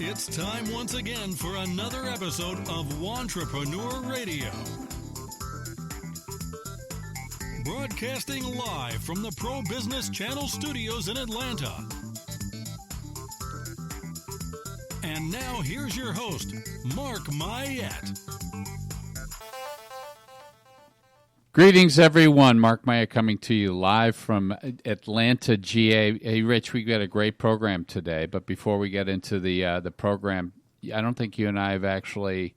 It's time once again for another episode of Wantrepreneur Radio. Broadcasting live from the Pro Business Channel studios in Atlanta. And now here's your host, mark-myette. Greetings, everyone. Mark-myette coming to you live from Atlanta, GA. Hey, Rich, we got a great program today. But before we get into the program, I don't think you and I have actually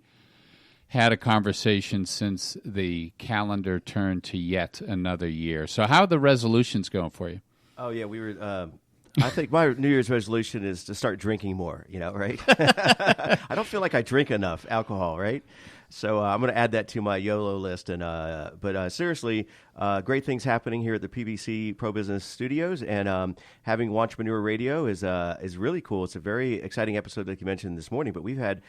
had a conversation since the calendar turned to yet another year. So how are the resolutions going for you? Oh, yeah, we were... I think my New Year's resolution is to start drinking more, right? I don't feel like I drink enough alcohol, right? So I'm going to add that to my YOLO list. But seriously, great things happening here at the PBC Pro Business Studios, and having Wantrepreneur Radio is really cool. It's a very exciting episode, like you mentioned this morning. But we've had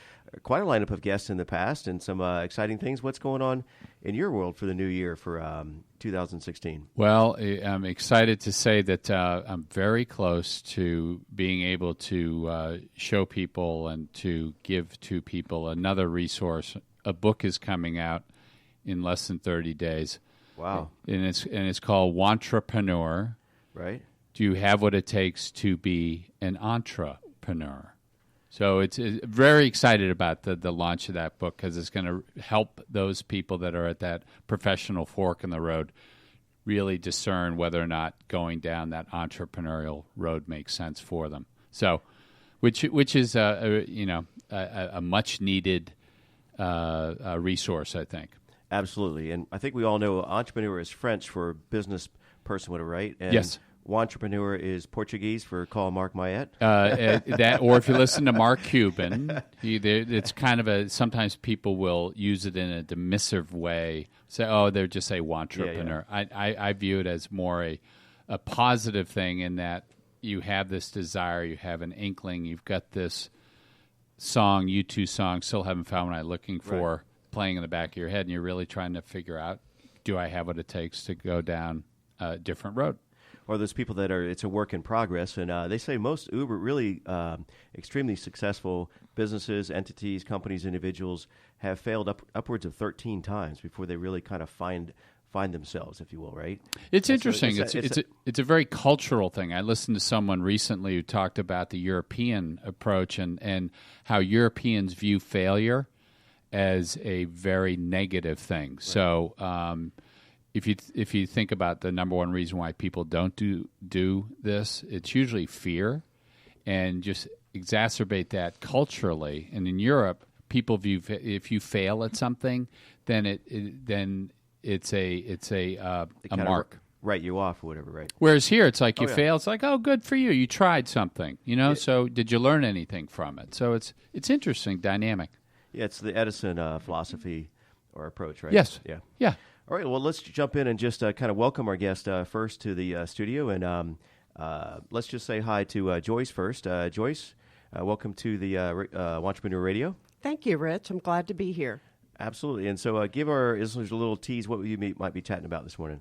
quite a lineup of guests in the past, and some exciting things. What's going on in your world for the new year for 2016? Well, I'm excited to say that I'm very close to being able to show people and to give to people another resource. A book is coming out in less than 30 days. Wow. And it's called Wantrepreneur. Right. Do you have what it takes to be an entrepreneur? So it's very excited about the launch of that book, because it's going to help those people that are at that professional fork in the road really discern whether or not going down that entrepreneurial road makes sense for them. So, which is a much needed resource, I think. Absolutely. And I think we all know entrepreneur is French for business person, whatever, right? And yes. Wantrepreneur is Portuguese for call Mark-myette. That, or if you listen to Mark Cuban, it's kind of sometimes people will use it in a dismissive way. Say, they're just a wantrepreneur. Yeah. I view it as more a positive thing, in that you have this desire, you have an inkling, you've got this song, U2 song, Still Haven't Found What I'm Looking For, right, playing in the back of your head, and you're really trying to figure out, do I have what it takes to go down a different road? Or those people that it's a work in progress, and they say most really extremely successful businesses, entities, companies, individuals have failed upwards of 13 times before they really kind of find themselves, if you will, right? It's interesting. So it's a very cultural thing. I listened to someone recently who talked about the European approach and how Europeans view failure as a very negative thing. Right. So if you think about the number one reason why people don't do this, it's usually fear, and just exacerbate that culturally. And in Europe, people view if you fail at something, then it's a mark. Write you off or whatever, right? Whereas here, it's like you fail. It's like, oh, good for you. You tried something, So did you learn anything from it? So it's interesting, dynamic. Yeah, it's the Edison philosophy or approach, right? Yes. Yeah. All right, well, let's jump in and just kind of welcome our guest first to the studio. And let's just say hi to Joyce first. Joyce, welcome to the Wantrepreneur Radio. Thank you, Rich. I'm glad to be here. Absolutely. And so give our listeners a little tease what you might be chatting about this morning.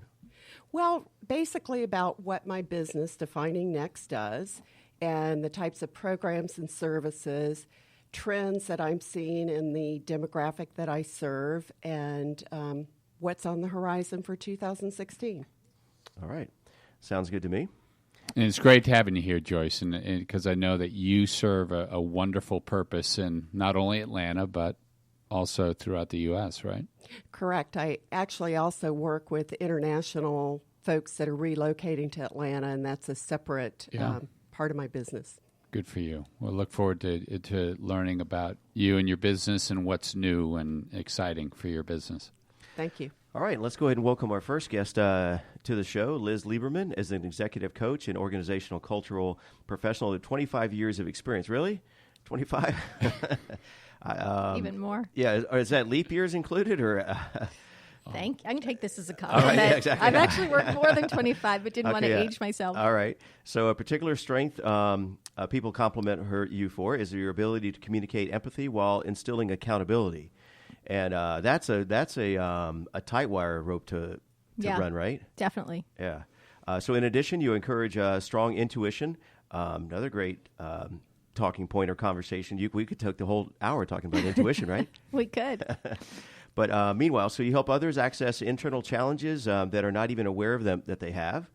Well, basically about what my business, DefiningNEXT, does, and the types of programs and services, trends that I'm seeing in the demographic that I serve, and what's on the horizon for 2016. All right. Sounds good to me. And it's great having you here, Joyce, and because I know that you serve a wonderful purpose in not only Atlanta, but also throughout the U.S., right? Correct. I actually also work with international folks that are relocating to Atlanta, and that's a separate part of my business. Good for you. We'll look forward to learning about you and your business and what's new and exciting for your business. Thank you. All right, let's go ahead and welcome our first guest to the show. Liz Lieberman is an executive coach and organizational cultural professional with 25 years of experience. Really? 25? Even more. Yeah, is that leap years included, or? I can take this as a compliment. Right, yeah, exactly. I've actually worked more than 25, but didn't want to age myself. All right. So a particular strength people compliment you for is your ability to communicate empathy while instilling accountability, and that's a tight wire rope to run, right? Definitely. Yeah. So in addition, you encourage strong intuition. Another great talking point or conversation. We could take the whole hour talking about intuition, right? We could. But meanwhile, so you help others access internal challenges that are not even aware of them that they have.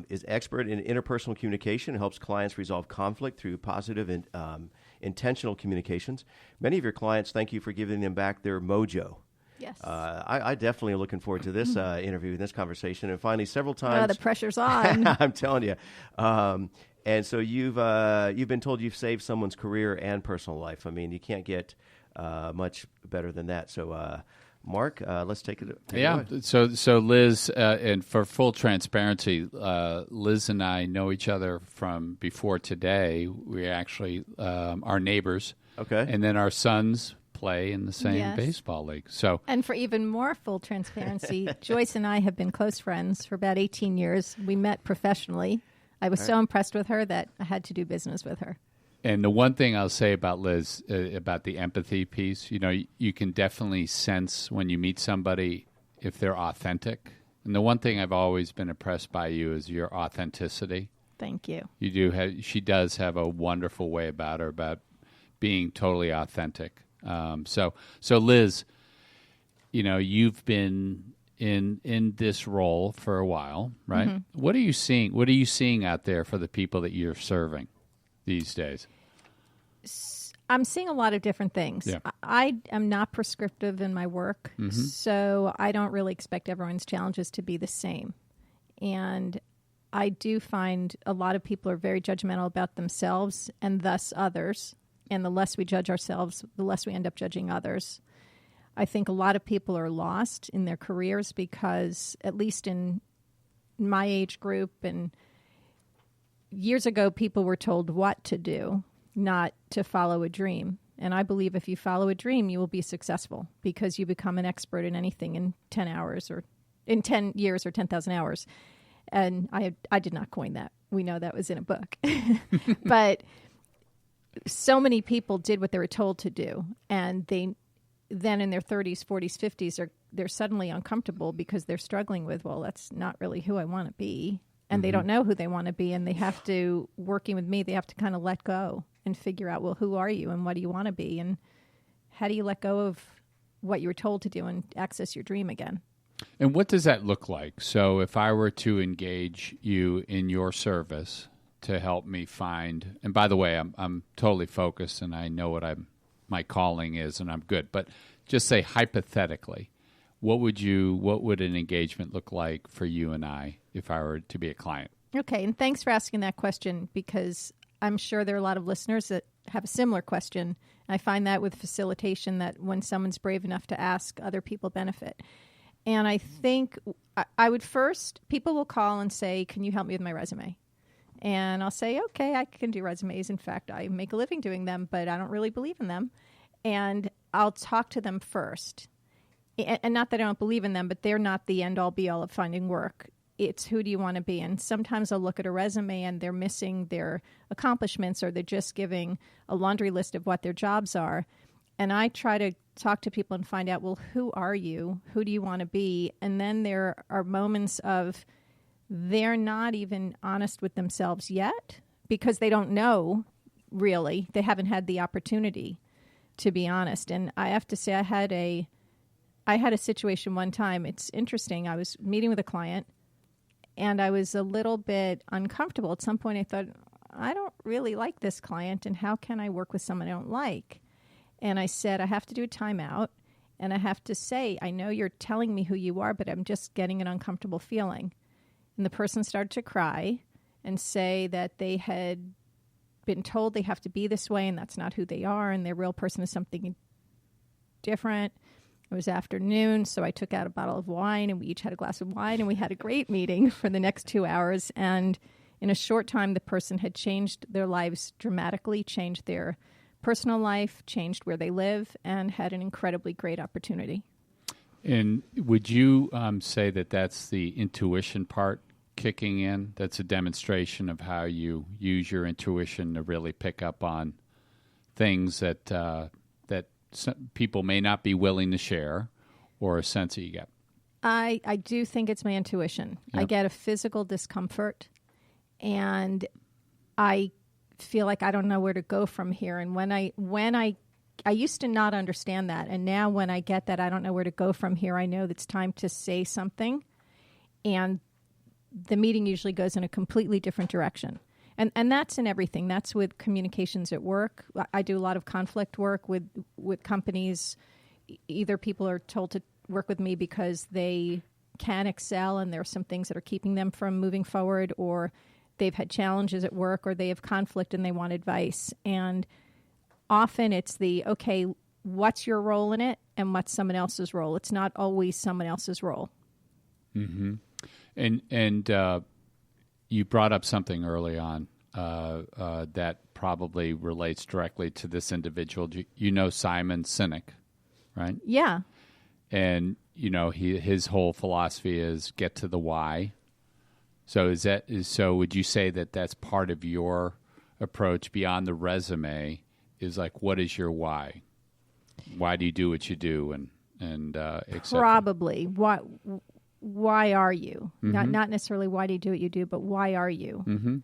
Is expert in interpersonal communication, helps clients resolve conflict through positive and intentional communications. Many of your clients thank you for giving them back their mojo. Yes. I definitely am looking forward to this interview and this conversation. And finally, several times. Oh, the pressure's on. I'm telling you. And so you've been told you've saved someone's career and personal life. I mean, you can't get much better than that. So, Mark, let's take it away. So Liz, and for full transparency, Liz and I know each other from before today. We actually are neighbors. Okay. And then our sons play in the same baseball league. So, and for even more full transparency, Joyce and I have been close friends for about 18 years. We met professionally. I was so impressed with her that I had to do business with her. And the one thing I'll say about Liz, about the empathy piece, you can definitely sense when you meet somebody if they're authentic. And the one thing I've always been impressed by you is your authenticity. Thank you. She does have a wonderful way about her, about being totally authentic. So Liz, you've been in this role for a while, right? Mm-hmm. What are you seeing? What are you seeing out there for the people that you're serving these days? I'm seeing a lot of different things. Yeah. I am not prescriptive in my work, so I don't really expect everyone's challenges to be the same. And I do find a lot of people are very judgmental about themselves and thus others. And the less we judge ourselves, the less we end up judging others. I think a lot of people are lost in their careers because, at least in my age group, and years ago, people were told what to do, not to follow a dream. And I believe if you follow a dream, you will be successful because you become an expert in anything in 10 hours or in 10 years or 10,000 hours. And I did not coin that. We know that was in a book. But so many people did what they were told to do, and they then in their 30s, 40s, 50s, they're suddenly uncomfortable because they're struggling with, well, that's not really who I want to be, and they don't know who they want to be, and they have to, working with me, they have to kind of let go and figure out, well, who are you and what do you want to be, and how do you let go of what you were told to do and access your dream again? And what does that look like? So if I were to engage you in your service to help me find, and by the way, I'm totally focused and I know what my calling is and I'm good, but just say hypothetically, what would an engagement look like for you and I if I were to be a client? Okay, and thanks for asking that question because I'm sure there are a lot of listeners that have a similar question. I find that with facilitation that when someone's brave enough to ask, other people benefit. And I think I would first, people will call and say, can you help me with my resume? And I'll say, okay, I can do resumes. In fact, I make a living doing them, but I don't really believe in them. And I'll talk to them first. And not that I don't believe in them, but they're not the end-all, be-all of finding work. It's who do you want to be? And sometimes I'll look at a resume and they're missing their accomplishments or they're just giving a laundry list of what their jobs are. And I try to talk to people and find out, well, who are you? Who do you want to be? And then there are moments of they're not even honest with themselves yet because they don't know, really. They haven't had the opportunity to be honest. And I have to say I had a situation one time. It's interesting. I was meeting with a client, and I was a little bit uncomfortable. At some point, I thought, I don't really like this client, and how can I work with someone I don't like? And I said, I have to do a timeout, and I have to say, I know you're telling me who you are, but I'm just getting an uncomfortable feeling. And the person started to cry and say that they had been told they have to be this way, and that's not who they are, and their real person is something different. It was afternoon, so I took out a bottle of wine, and we each had a glass of wine, and we had a great meeting for the next 2 hours. And in a short time, the person had changed their lives dramatically, changed their personal life, changed where they live, and had an incredibly great opportunity. And would you say that that's the intuition part kicking in? That's a demonstration of how you use your intuition to really pick up on things that some people may not be willing to share, or a sense that you get? I do think it's my intuition. Yep. I get a physical discomfort, and I feel like I don't know where to go from here. And when I used to not understand that, and now when I get that I don't know where to go from here, I know that it's time to say something, and the meeting usually goes in a completely different direction. And that's in everything. That's with communications at work. I do a lot of conflict work with companies. Either people are told to work with me because they can excel and there are some things that are keeping them from moving forward, or they've had challenges at work, or they have conflict and they want advice. And often it's okay, what's your role in it and what's someone else's role? It's not always someone else's role. Mm-hmm. And you brought up something early on that probably relates directly to this individual. You know Simon Sinek, right? Yeah. And his whole philosophy is get to the why. So would you say that that's part of your approach beyond the resume? Is like, what is your why? Why do you do what you do? And et cetera? Probably. Why are you? Mm-hmm. Not necessarily why do you do what you do, but why are you? Mm-hmm.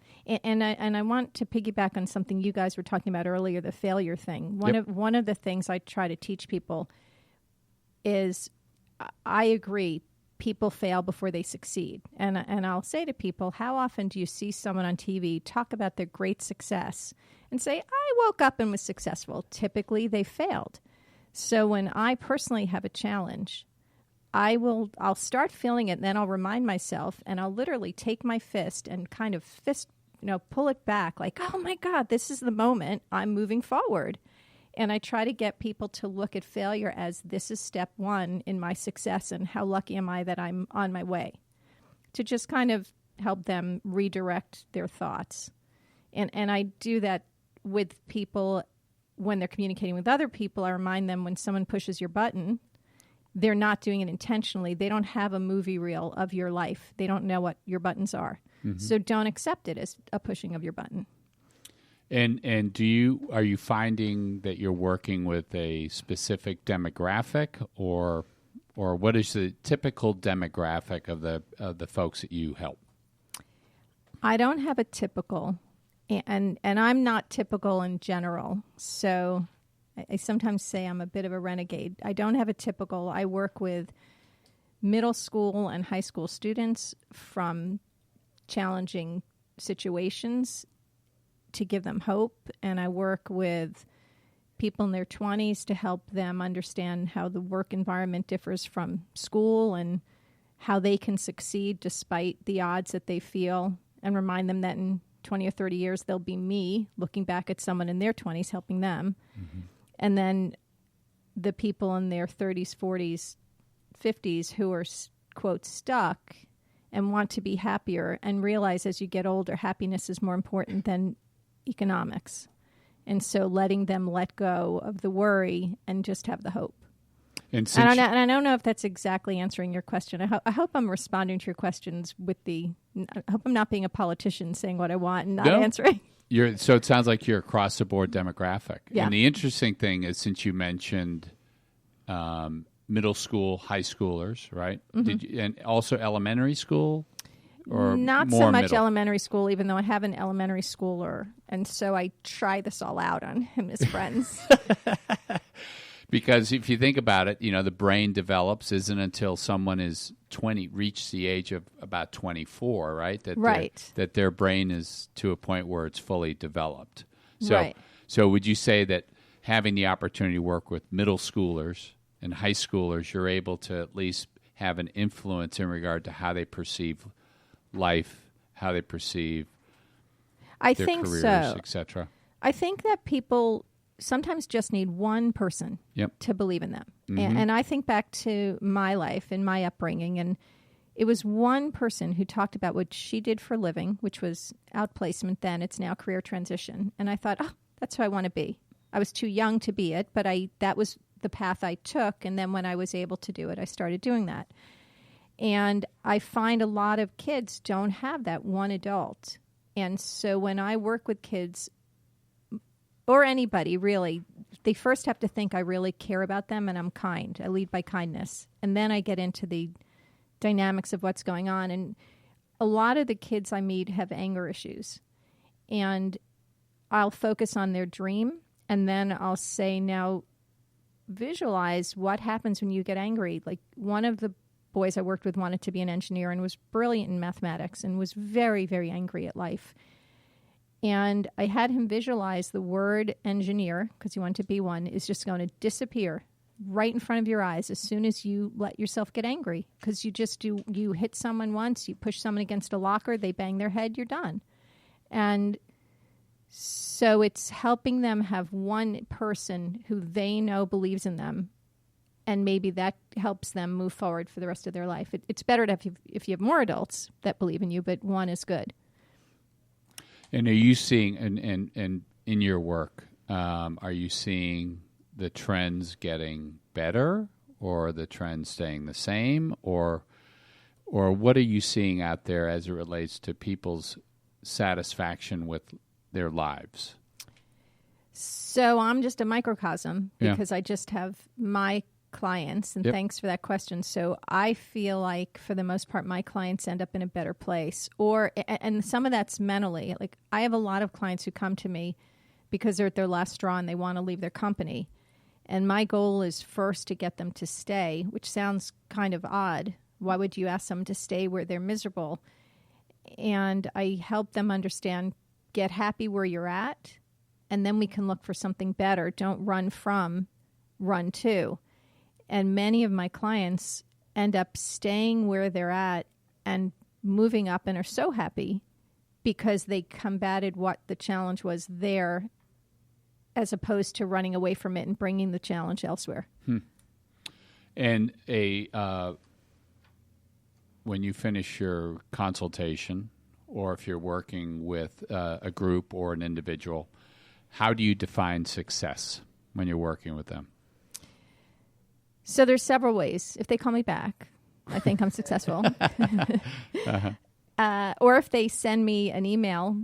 And I want to piggyback on something you guys were talking about earlier, the failure thing. One of the things I try to teach people is, I agree, people fail before they succeed. And I'll say to people, how often do you see someone on TV talk about their great success and say, I woke up and was successful? Typically, they failed. So when I personally have a challenge, I'll start feeling it, and then I'll remind myself, and I'll literally take my fist and kind of pull it back like, oh my God, this is the moment I'm moving forward. And I try to get people to look at failure as this is step one in my success, and how lucky am I that I'm on my way, to just kind of help them redirect their thoughts. And I do that with people when they're communicating with other people. I remind them, when someone pushes your button, they're not doing it intentionally. They don't have a movie reel of your life. They don't know what your buttons are. Mm-hmm. So don't accept it as a pushing of your button. And are you finding that you're working with a specific demographic, or what is the typical demographic of the folks that you help? I don't have a typical, and I'm not typical in general. So I sometimes say I'm a bit of a renegade. I don't have a typical. I work with middle school and high school students from challenging situations to give them hope, and I work with people in their 20s to help them understand how the work environment differs from school and how they can succeed despite the odds that they feel, and remind them that in 20 or 30 years they'll be me looking back at someone in their 20s helping them. Mm-hmm. And then the people in their 30s, 40s, 50s who are, quote, stuck and want to be happier, and realize as you get older, happiness is more important than economics. And so letting them let go of the worry and just have the hope. And I don't know if that's exactly answering your question. I hope I'm responding to your questions I hope I'm not being a politician saying what I want and not answering. So it sounds like you're across the board demographic. Yeah. And the interesting thing is, since you mentioned middle school, high schoolers, right? Mm-hmm. And also elementary school? Or not more so much middle? Elementary school, even though I have an elementary schooler. And so I try this all out on him and his friends. Because if you think about it, the brain develops isn't until someone is reached the age of about 24, right? That their brain is to a point where it's fully developed. So would you say that having the opportunity to work with middle schoolers and high schoolers, you're able to at least have an influence in regard to how they perceive life, how they perceive their careers, etc.? I think that people sometimes just need one person to believe in them. Mm-hmm. And I think back to my life and my upbringing, and it was one person who talked about what she did for a living, which was outplacement then. It's now career transition. And I thought, that's who I want to be. I was too young to be it, but that was the path I took. And then when I was able to do it, I started doing that. And I find a lot of kids don't have that one adult. And so when I work with kids, or anybody really, they first have to think I really care about them and I'm kind. I lead by kindness. And then I get into the dynamics of what's going on. And a lot of the kids I meet have anger issues. And I'll focus on their dream, and then I'll say, now visualize what happens when you get angry. Like, one of the boys I worked with wanted to be an engineer and was brilliant in mathematics and was very, very angry at life. And I had him visualize the word engineer, because he wanted to be one, is just going to disappear right in front of your eyes as soon as you let yourself get angry. Because you hit someone once, you push someone against a locker, they bang their head, you're done. And so it's helping them have one person who they know believes in them, and maybe that helps them move forward for the rest of their life. It's better to have if you have more adults that believe in you, but one is good. And are you seeing, and in your work, are you seeing the trends getting better, or the trends staying the same, or what are you seeing out there as it relates to people's satisfaction with their lives? So I'm just a microcosm because I just have my clients, and thanks for that question. So I feel like for the most part, my clients end up in a better place, and some of that's mentally. Like, I have a lot of clients who come to me because they're at their last straw and they want to leave their company. And my goal is first to get them to stay, which sounds kind of odd. Why would you ask someone to stay where they're miserable? And I help them understand, get happy where you're at, and then we can look for something better. Don't run from, run to. And many of my clients end up staying where they're at and moving up and are so happy because they combated what the challenge was there, as opposed to running away from it and bringing the challenge elsewhere. And when you finish your consultation, or if you're working with a group or an individual, how do you define success when you're working with them? So there's several ways. If they call me back, I think I'm successful. Or if they send me an email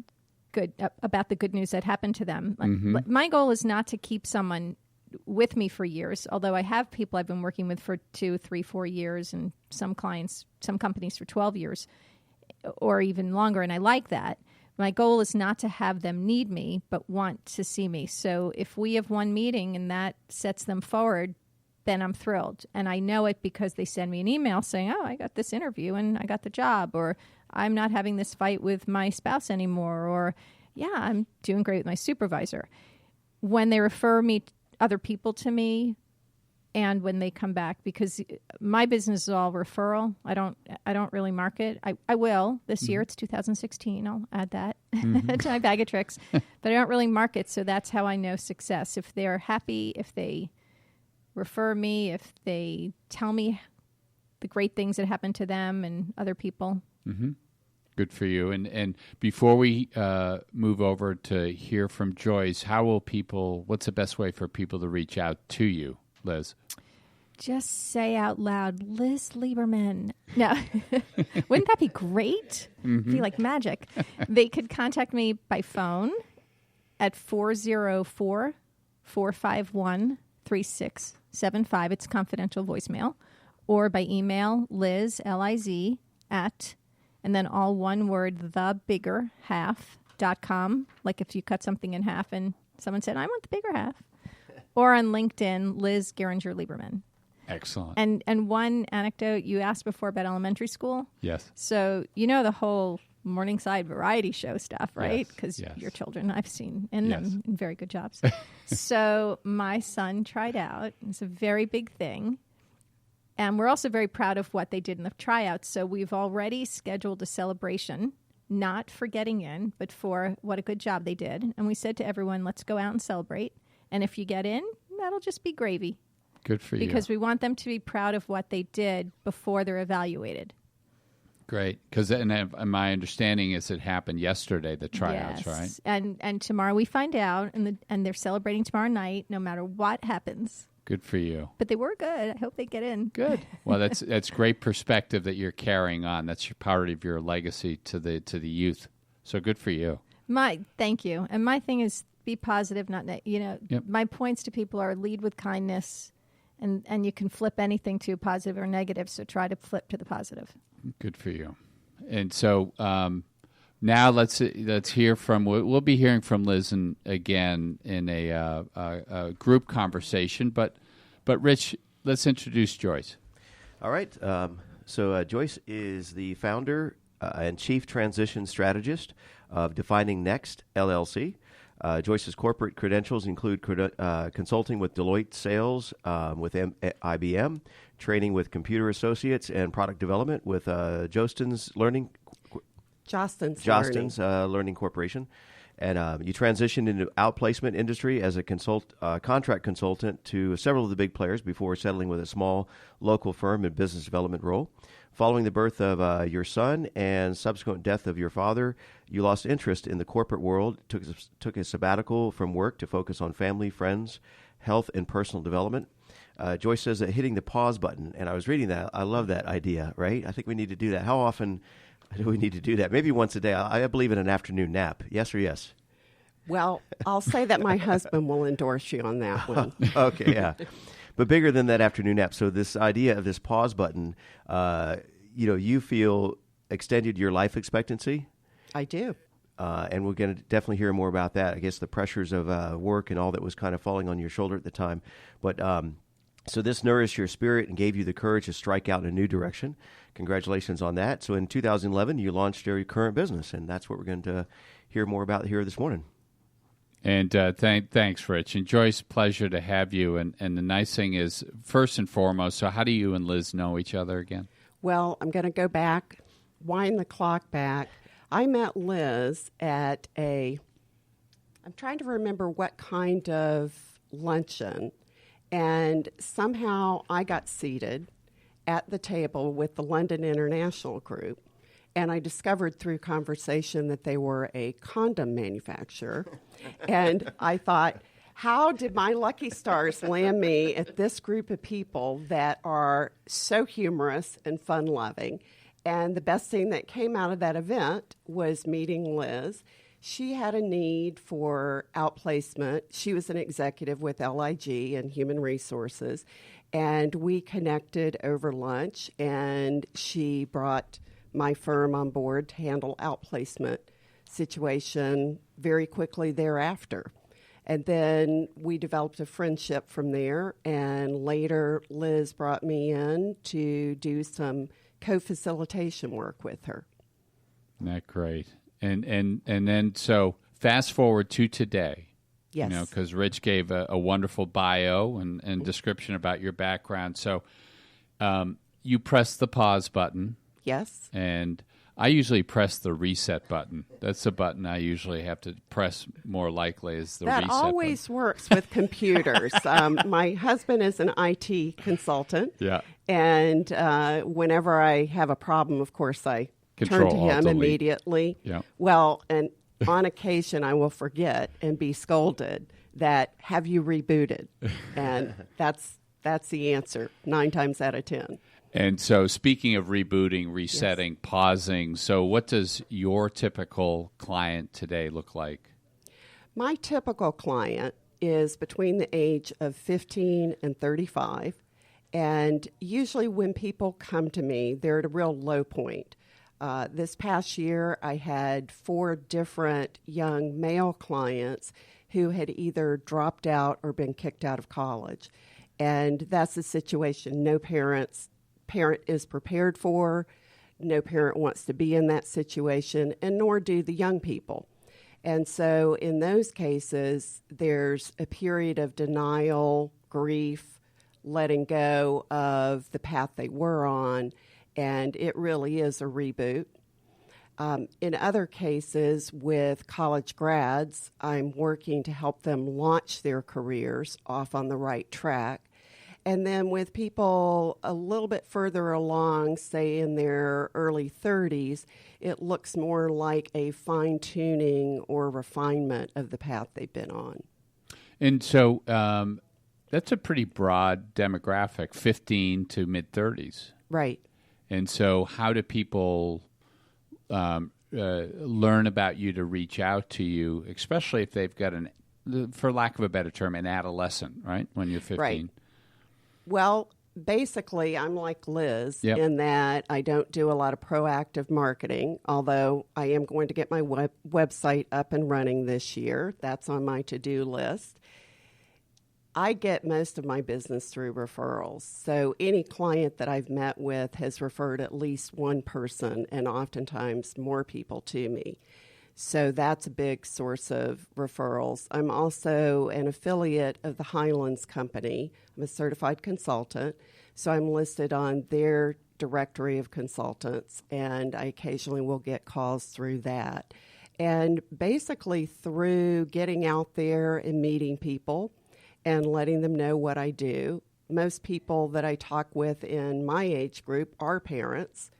about the good news that happened to them. My goal is not to keep someone with me for years, although I have people I've been working with for 2, 3, 4 years, and some companies for 12 years or even longer, and I like that. My goal is not to have them need me, but want to see me. So if we have one meeting and that sets them forward, then I'm thrilled. And I know it because they send me an email saying, oh, I got this interview and I got the job, or I'm not having this fight with my spouse anymore, or yeah, I'm doing great with my supervisor. When they refer other people to me, and when they come back, because my business is all referral. I don't really market. I will this year. It's 2016. I'll add that to my bag of tricks. But I don't really market, so that's how I know success. If they're happy, if they refer me, if they tell me the great things that happen to them and other people. Good for you. And before we move over to hear from Joyce, what's the best way for people to reach out to you, Liz? Just say out loud, Liz Lieberman. No. Wouldn't that be great? It'd be like magic. They could contact me by phone at 404-451-3675. It's confidential voicemail. Or by email, Liz, Liz, at, and then all one word, thebiggerhalf.com. Like if you cut something in half and someone said, I want the bigger half. Or on LinkedIn, Liz Geringer Lieberman. Excellent. And one anecdote, you asked before about elementary school. Yes. So you know the whole Morningside variety show stuff, right? Because yes. Your children, I've seen in them in very good jobs. So my son tried out. It's a very big thing. And we're also very proud of what they did in the tryouts. So we've already scheduled a celebration, not for getting in, but for what a good job they did. And we said to everyone, let's go out and celebrate. And if you get in, that'll just be gravy. Good for you. Because we want them to be proud of what they did before they're evaluated. Great. Because my understanding is it happened yesterday, the tryouts, right? And tomorrow we find out, and they're celebrating tomorrow night, no matter what happens. Good for you. But they were good. I hope they get in. Good. Well, that's great perspective that you're carrying on. That's part of your legacy to the youth. So good for you. Thank you. And my thing is be positive, not Yep. My points to people are lead with kindness, and you can flip anything to positive or negative. So try to flip to the positive. Good for you. And so Now let's hear from. We'll be hearing from Liz again in a group conversation. But Rich, let's introduce Joyce. All right. So Joyce is the founder and chief transition strategist of DefiningNEXT LLC. Joyce's corporate credentials include consulting with Deloitte sales, with IBM, training with computer associates, and product development with Jostens Learning Learning Corporation. And you transitioned into outplacement industry as a contract consultant to several of the big players before settling with a small local firm in business development role. Following the birth of your son and subsequent death of your father, you lost interest in the corporate world, took a sabbatical from work to focus on family, friends, health, and personal development. Joyce says that hitting the pause button, and I was reading that. I love that idea, right? I think we need to do that. How often do we need to do that? Maybe once a day. I believe in an afternoon nap. Yes or yes? Well, I'll say that my husband will endorse you on that one. Okay, yeah. But bigger than that afternoon nap. So this idea of this pause button, you feel extended your life expectancy? I do. And we're going to definitely hear more about that. I guess the pressures of work and all that was kind of falling on your shoulder at the time. But so this nourished your spirit and gave you the courage to strike out in a new direction. Congratulations on that. So in 2011, you launched your current business, and that's what we're going to hear more about here this morning. And thanks, Rich. And Joyce, pleasure to have you. And the nice thing is, first and foremost, so how do you and Liz know each other again? Well, I'm going to go back, wind the clock back. I met Liz at I'm trying to remember what kind of luncheon, and somehow I got seated at the table with the London International Group, and I discovered through conversation that they were a condom manufacturer. And I thought, how did my lucky stars land me at this group of people that are so humorous and fun-loving? And the best thing that came out of that event was meeting Liz. She had a need for outplacement. She was an executive with LIG and Human Resources, and we connected over lunch, and she brought my firm on board to handle outplacement situation very quickly thereafter. And then we developed a friendship from there, and later Liz brought me in to do some co-facilitation work with her. Isn't that great? And then so fast forward to today. Yes. Because Rich gave a wonderful bio and description about your background. So you press the pause button. Yes. And I usually press the reset button. That's the button I usually have to press more likely is the reset button. That always works with computers. My husband is an IT consultant. Yeah. And whenever I have a problem, of course, I turn to him immediately. Yeah. Well, and on occasion I will forget and be scolded that, have you rebooted? And that's the answer 9 times out of 10. And so speaking of rebooting, resetting, yes. Pausing, so what does your typical client today look like? My typical client is between the age of 15 and 35. And usually when people come to me, they're at a real low point. This past year, I had 4 different young male clients who had either dropped out or been kicked out of college. And that's a situation no parent is prepared for, no parent wants to be in that situation, and nor do the young people. And so in those cases, there's a period of denial, grief, letting go of the path they were on, and it really is a reboot. In other cases, with college grads, I'm working to help them launch their careers off on the right track. And then with people a little bit further along, say in their early 30s, it looks more like a fine-tuning or refinement of the path they've been on. And so that's a pretty broad demographic, 15 to mid-30s. Right. And so how do people learn about you to reach out to you, especially if they've got for lack of a better term, an adolescent, right, when you're 15? Right. Well, basically, I'm like Liz Yep. in that I don't do a lot of proactive marketing, although I am going to get my website up and running this year. That's on my to-do list. I get most of my business through referrals. So any client that I've met with has referred at least one person and oftentimes more people to me. So that's a big source of referrals. I'm also an affiliate of the Highlands Company. I'm a certified consultant, so I'm listed on their directory of consultants, and I occasionally will get calls through that. And basically through getting out there and meeting people and letting them know what I do. Most people that I talk with in my age group are parents,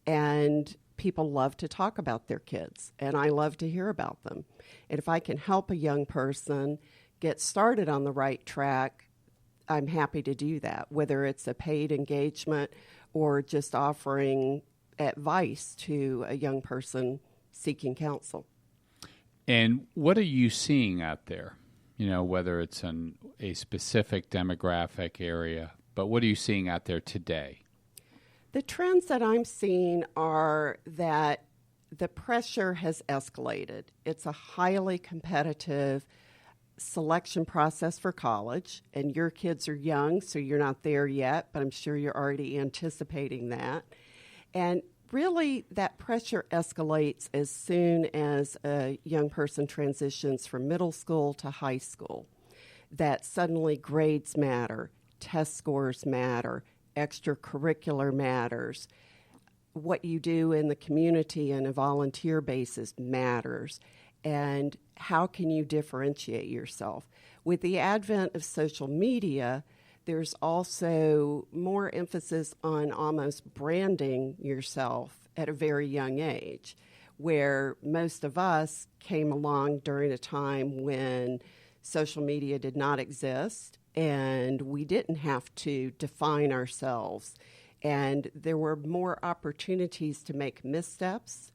and people love to talk about their kids, and I love to hear about them. And if I can help a young person get started on the right track, I'm happy to do that, whether it's a paid engagement or just offering advice to a young person seeking counsel. And what are you seeing out there? You know, whether it's in a specific demographic area, but what are you seeing out there today? The trends that I'm seeing are that the pressure has escalated. It's a highly competitive selection process for college, and your kids are young, so you're not there yet, but I'm sure you're already anticipating that. And really, that pressure escalates as soon as a young person transitions from middle school to high school. That suddenly grades matter, test scores matter, extracurricular matters. What you do in the community on a volunteer basis matters. And how can you differentiate yourself? With the advent of social media, there's also more emphasis on almost branding yourself at a very young age, where most of us came along during a time when social media did not exist and we didn't have to define ourselves. And there were more opportunities to make missteps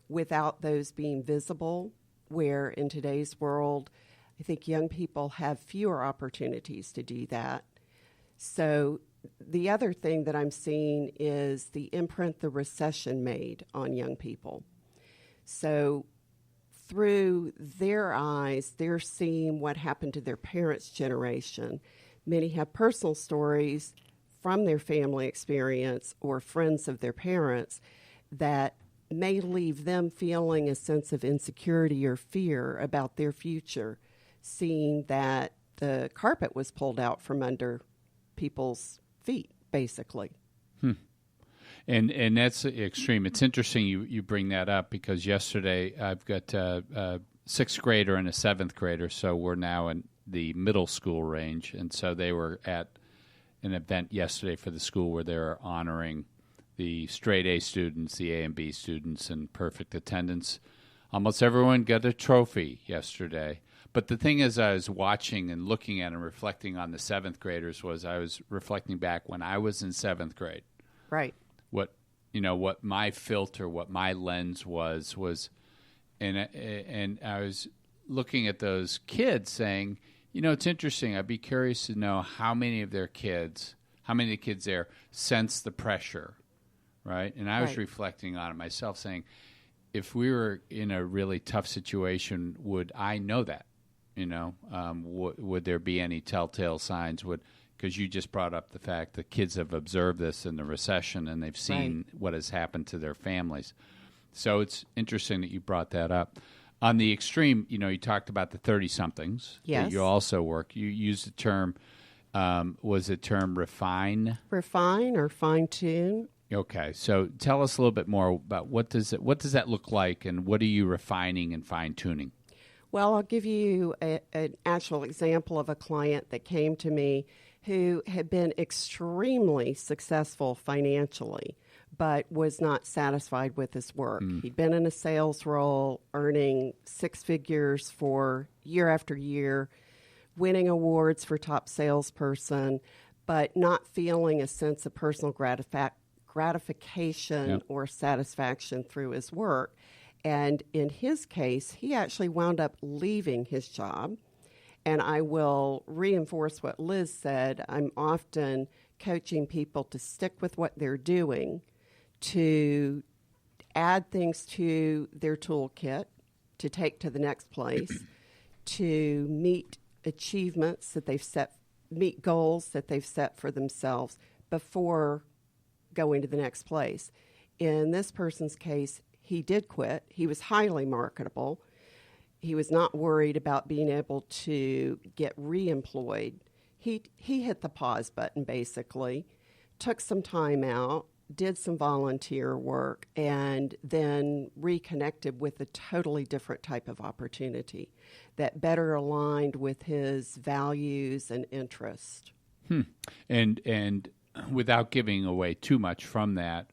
without those being visible, where in today's world, I think young people have fewer opportunities to do that. So the other thing that I'm seeing is the imprint the recession made on young people. So through their eyes, they're seeing what happened to their parents' generation. Many have personal stories from their family experience or friends of their parents that may leave them feeling a sense of insecurity or fear about their future, seeing that the carpet was pulled out from under people's feet, basically. And that's extreme. It's interesting you bring that up because yesterday I've got a sixth grader and a seventh grader, so we're now in the middle school range. And so they were at an event yesterday for the school where they're honoring the straight A students, the A and B students, and perfect attendance. Almost everyone got a trophy yesterday. But the thing is, I was watching and looking at and reflecting on the seventh graders was I was reflecting back when I was in seventh grade. Right. What my filter, what my lens was, and I was looking at those kids saying, it's interesting. I'd be curious to know how many of the kids there sense the pressure, right? And I was reflecting on it myself, saying, if we were in a really tough situation, would I know that? Would there be any telltale signs? Because you just brought up the fact that kids have observed this in the recession and they've seen what has happened to their families. So it's interesting that you brought that up. On the extreme, you talked about the 30-somethings that you also work. You used the term, was the term refine? Refine or fine-tune. Okay, so tell us a little bit more about what does that look like and what are you refining and fine-tuning? Well, I'll give you an actual example of a client that came to me who had been extremely successful financially, but was not satisfied with his work. He'd been in a sales role, earning six figures for year after year, winning awards for top salesperson, but not feeling a sense of personal gratification or satisfaction through his work. And in his case, he actually wound up leaving his job. And I will reinforce what Liz said. I'm often coaching people to stick with what they're doing, to add things to their toolkit, to take to the next place, to meet achievements that they've set, meet goals that they've set for themselves before going to the next place. In this person's case, he did quit. He was highly marketable. He was not worried about being able to get re-employed. He hit the pause button, basically, took some time out, did some volunteer work, and then reconnected with a totally different type of opportunity that better aligned with his values and interest. And without giving away too much from that,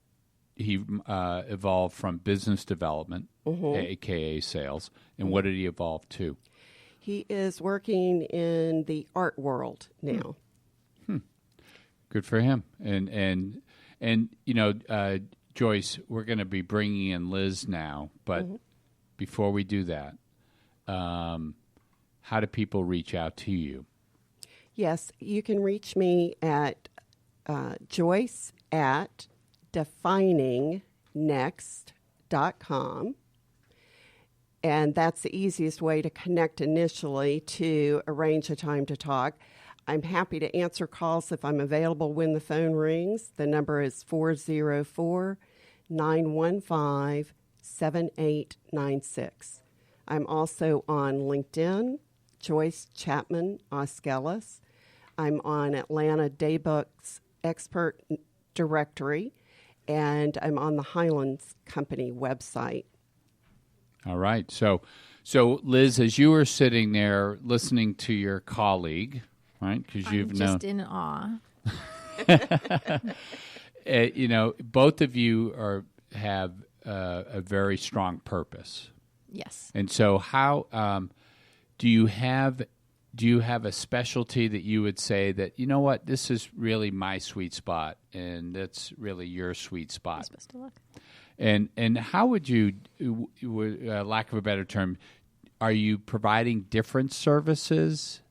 he evolved from business development, a.k.a. sales. And what did he evolve to? He is working in the art world now. Good for him. And you know, Joyce, we're going to be bringing in Liz now. But before we do that, how do people reach out to you? Yes, you can reach me at Joyce at DefiningNEXT.com. And that's the easiest way to connect initially to arrange a time to talk. I'm happy to answer calls if I'm available when the phone rings. The number is 404-915-7896. I'm also on LinkedIn, Joyce Chapman Auskelis. I'm on Atlanta Daybook's Expert Directory, and I'm on the Highlands Company website. All right. So Liz, as you were sitting there listening to your colleague, right? Because you've known, just in awe. You know, both of you have a very strong purpose. Yes. And so, how do you have a specialty that you would say that, you know what, this is really my sweet spot, and that's really your sweet spot? You're supposed to look. And how would you, lack of a better term, are you providing different services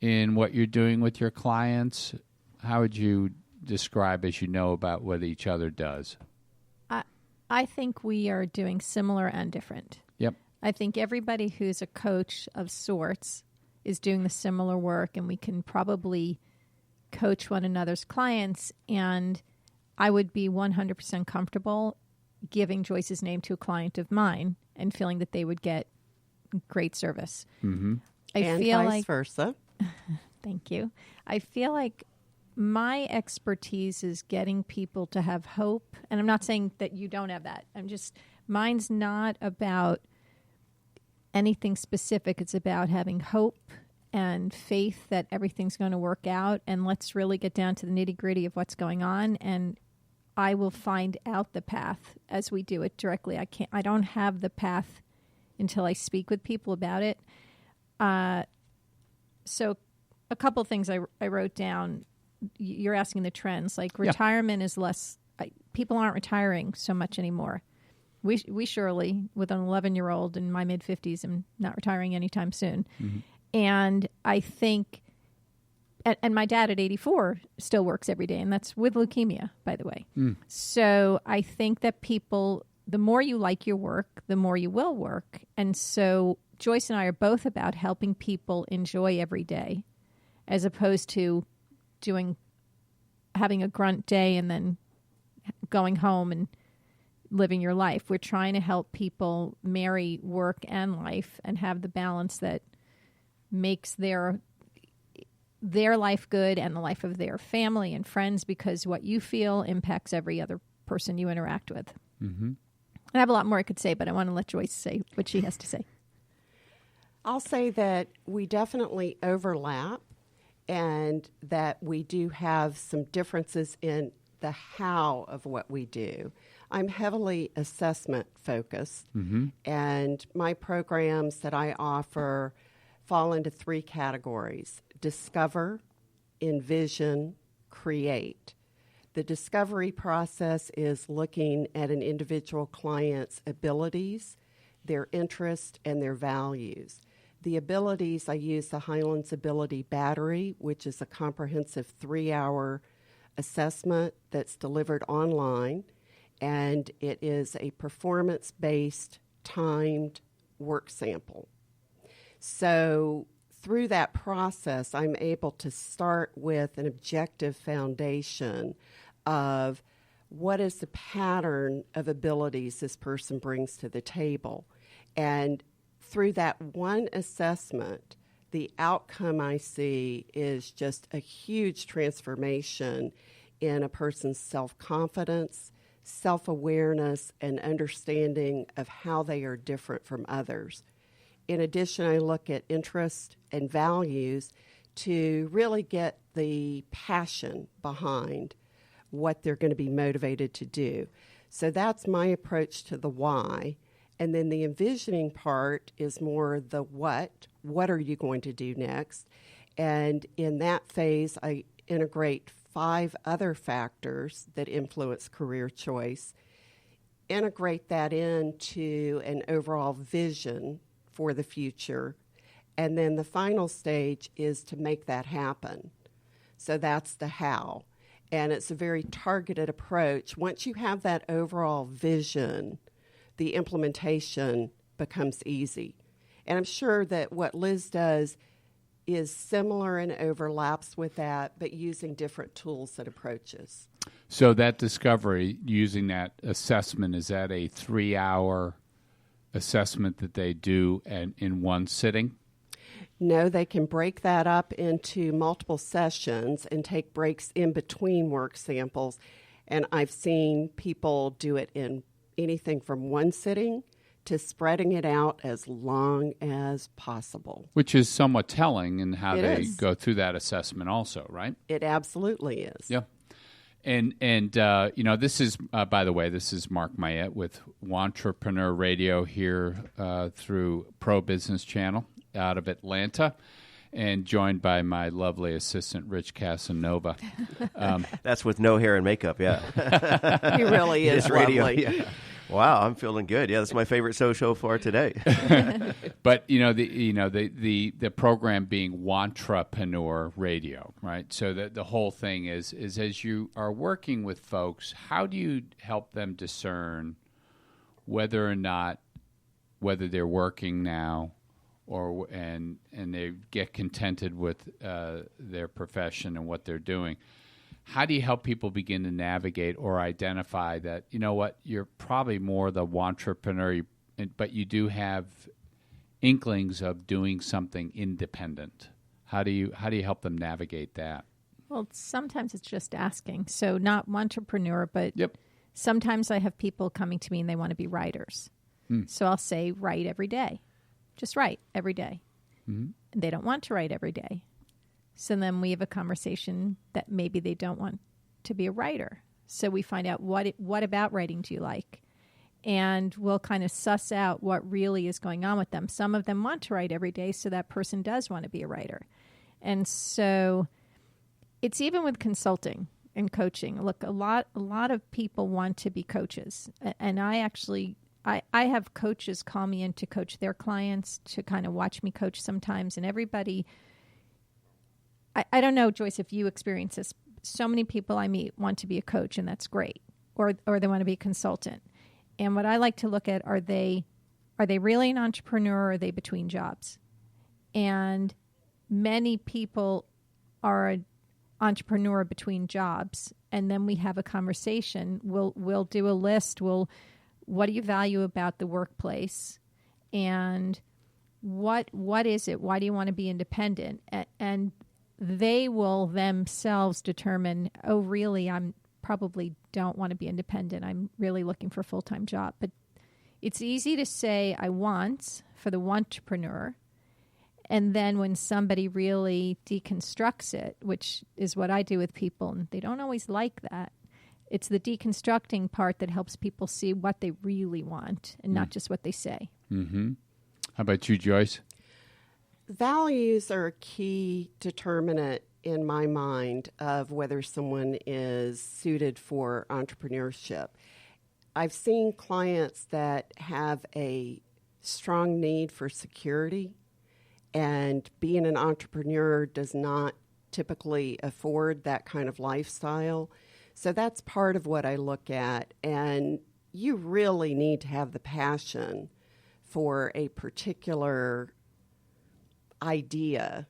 in what you're doing with your clients? How would you describe, as you know, about what each other does? I think we are doing similar and different. Yep. I think everybody who's a coach of sorts is doing the similar work, and we can probably coach one another's clients, and I would be 100% comfortable giving Joyce's name to a client of mine and feeling that they would get great service. Mm-hmm. And vice versa. Thank you. I feel like my expertise is getting people to have hope, and I'm not saying that you don't have that. Mine's not about anything specific. It's about having hope and faith that everything's going to work out, and let's really get down to the nitty-gritty of what's going on, and I will find out the path as we do it directly. I don't have the path until I speak with people about it. So a couple of things I wrote down. You're asking the trends. Like retirement is less, people aren't retiring so much anymore. We surely, with an 11-year-old in my mid-50s, am not retiring anytime soon. Mm-hmm. And I think, and my dad at 84 still works every day, and that's with leukemia, by the way. So I think that people, the more you like your work, the more you will work. And so Joyce and I are both about helping people enjoy every day, as opposed to having a grunt day and then going home and living your life. We're trying to help people marry work and life and have the balance that makes their life good and the life of their family and friends, because what you feel impacts every other person you interact with. Mm-hmm. I have a lot more I could say, but I want to let Joyce say what she has to say. I'll say that we definitely overlap, and that we do have some differences in the how of what we do. I'm heavily assessment focused, and my programs that I offer fall into 3 categories: discover, envision, create. The discovery process is looking at an individual client's abilities, their interests, and their values. The abilities, I use the Highlands Ability Battery, which is a comprehensive 3-hour assessment that's delivered online, and it is a performance-based, timed work sample. So through that process, I'm able to start with an objective foundation of what is the pattern of abilities this person brings to the table. And through that one assessment, the outcome I see is just a huge transformation in a person's self-confidence, self-awareness, and understanding of how they are different from others. In addition, I look at interests and values to really get the passion behind what they're going to be motivated to do. So that's my approach to the why. And then the envisioning part is more the what. What are you going to do next? And in that phase, I integrate 5 other factors that influence career choice, integrate that into an overall vision for the future, and then the final stage is to make that happen. So that's the how. And it's a very targeted approach. Once you have that overall vision, the implementation becomes easy. And I'm sure that what Liz does is similar and overlaps with that, but using different tools and approaches. So that discovery, using that assessment, is that a 3-hour assessment that they do in one sitting? No, they can break that up into multiple sessions and take breaks in between work samples. And I've seen people do it in anything from one sitting to spreading it out as long as possible. Which is somewhat telling in how they go through that assessment also, right? It absolutely is. Yeah. And this is, by the way, this is Mark-myette with wantrepreneur-radio here through Pro Business Channel out of Atlanta, and joined by my lovely assistant, Rich-Casanova. That's with no hair and makeup, yeah. He really is radio. lovely. Yeah. Wow, I'm feeling good. Yeah, that's my favorite show for today. But the program being wantrepreneur-radio, right? So the whole thing is as you are working with folks, how do you help them discern whether they're working now, and they get contented with their profession and what they're doing? How do you help people begin to navigate or identify that, you know what, you're probably more the wantrepreneur, but you do have inklings of doing something independent? How do you help them navigate that? Well, sometimes it's just asking. So not wantrepreneur, but Yep. Sometimes I have people coming to me and they want to be writers. So I'll say, write every day. Just write every day. And they don't want to write every day. So then we have a conversation that maybe they don't want to be a writer. So we find out what about writing do you like? And we'll kind of suss out what really is going on with them. Some of them want to write every day, so that person does want to be a writer. And so it's even with consulting and coaching. Look, a lot of people want to be coaches. And I have coaches call me in to coach their clients, to kind of watch me coach sometimes. And everybody... I don't know, Joyce, if you experience this. So many people I meet want to be a coach, and that's great, or they want to be a consultant. And what I like to look at, are they really an entrepreneur, or are they between jobs? And many people are an entrepreneur between jobs, and then we have a conversation. We'll do a list. What do you value about the workplace, and what is it? Why do you want to be independent? And they will themselves determine, oh, really, I'm probably don't want to be independent. I'm really looking for a full-time job. But it's easy to say I want for the wantrepreneur. And then when somebody really deconstructs it, which is what I do with people, and they don't always like that, it's the deconstructing part that helps people see what they really want and not just what they say. Mm-hmm. How about you, Joyce? Values are a key determinant in my mind of whether someone is suited for entrepreneurship. I've seen clients that have a strong need for security, and being an entrepreneur does not typically afford that kind of lifestyle. So that's part of what I look at. And you really need to have the passion for a particular idea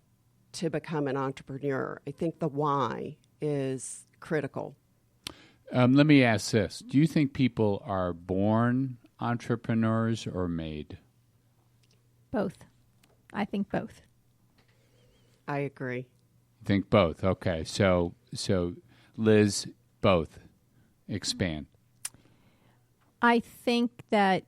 to become an entrepreneur. I think the why is critical. Let me ask this. Do you think people are born entrepreneurs or made? Both. I think both. I agree. Think both. Okay. So Liz, both. Expand. I think that